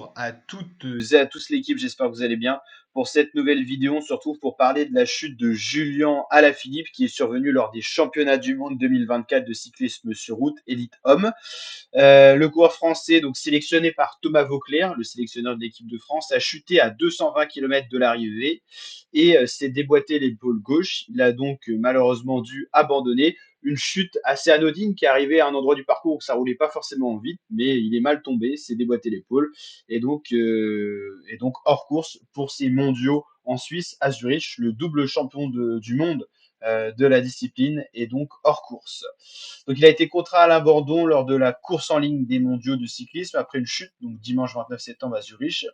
Bonjour à toutes et à tous l'équipe, j'espère que vous allez bien. Pour cette nouvelle vidéo, on se retrouve pour parler de la chute de Julian Alaphilippe qui est survenue lors des championnats du monde 2024 de cyclisme sur route élite homme. Le coureur français, donc sélectionné par Thomas Vauclair, le sélectionneur de l'équipe de France, a chuté à 220 km de l'arrivée et s'est déboîté l'épaule gauche. Il a donc malheureusement dû abandonner. Une chute assez anodine qui est arrivée à un endroit du parcours où ça roulait pas forcément vite, mais il est mal tombé, s'est déboîté l'épaule et donc hors course pour ces mondiaux en Suisse à Zurich, le double champion du monde de la discipline et donc hors course. Donc il a été contraint à l'abandon lors de la course en ligne des mondiaux de cyclisme après une chute, donc dimanche 29 septembre à Zurich.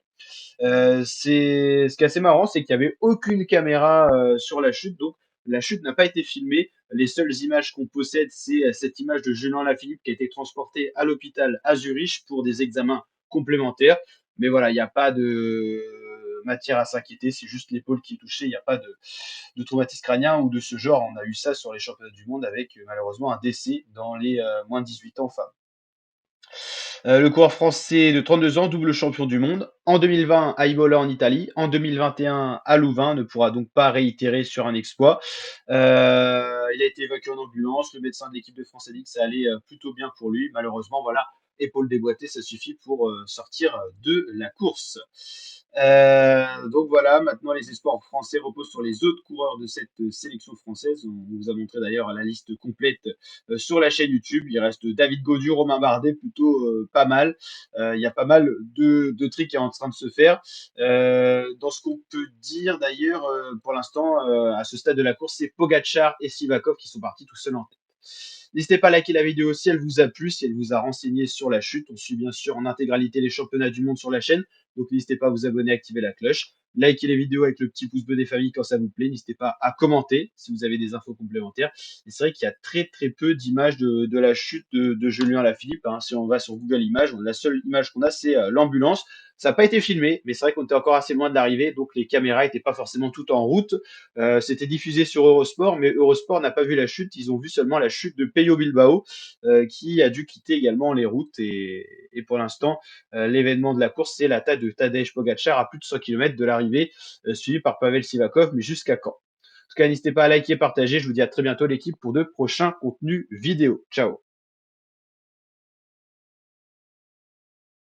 Ce qui est assez marrant, c'est qu'il n'y avait aucune caméra sur la chute, donc la chute n'a pas été filmée. Les seules images qu'on possède, c'est cette image de Julien Lafilippe qui a été transporté à l'hôpital à Zurich pour des examens complémentaires. Mais voilà, il n'y a pas de matière à s'inquiéter, c'est juste l'épaule qui est touchée, il n'y a pas de traumatisme crânien ou de ce genre. On a eu ça sur les championnats du monde avec malheureusement un décès dans les moins de 18 ans femmes. Le coureur français de 32 ans, double champion du monde. En 2020 à Imola en Italie. En 2021 à Louvain, ne pourra donc pas réitérer sur un exploit. Il a été évacué en ambulance. Le médecin de l'équipe de France a dit que ça allait plutôt bien pour lui. Malheureusement, voilà, épaule déboîtée, ça suffit pour sortir de la course. Donc voilà, maintenant les espoirs français reposent sur les autres coureurs de cette sélection française. On vous a montré d'ailleurs la liste complète sur la chaîne YouTube. Il reste David Gaudu, Romain Bardet, plutôt pas mal. Il y a pas mal de tricks qui est en train de se faire. Dans ce qu'on peut dire d'ailleurs, pour l'instant, à ce stade de la course, c'est Pogacar et Sivakov qui sont partis tout seuls en tête. N'hésitez pas à liker la vidéo si elle vous a plu, si elle vous a renseigné sur la chute. On suit bien sûr en intégralité les championnats du monde sur la chaîne. Donc n'hésitez pas à vous abonner, à activer la cloche. Likez les vidéos avec le petit pouce bleu des familles quand ça vous plaît. N'hésitez pas à commenter si vous avez des infos complémentaires. Et c'est vrai qu'il y a très très peu d'images de la chute de Julien Alaphilippe. Hein. Si on va sur Google Images, la seule image qu'on a, c'est l'ambulance. Ça n'a pas été filmé, mais c'est vrai qu'on était encore assez loin de l'arrivée, donc les caméras n'étaient pas forcément toutes en route. C'était diffusé sur Eurosport, mais Eurosport n'a pas vu la chute. Ils ont vu seulement la chute de Peyo Bilbao, qui a dû quitter également les routes. Et pour l'instant, l'événement de la course, c'est l'attaque de Tadej Pogacar à plus de 100 km de l'arrivée, suivi par Pavel Sivakov. Mais jusqu'à quand? En tout cas, n'hésitez pas à liker, partager. Je vous dis à très bientôt l'équipe pour de prochains contenus vidéo. Ciao.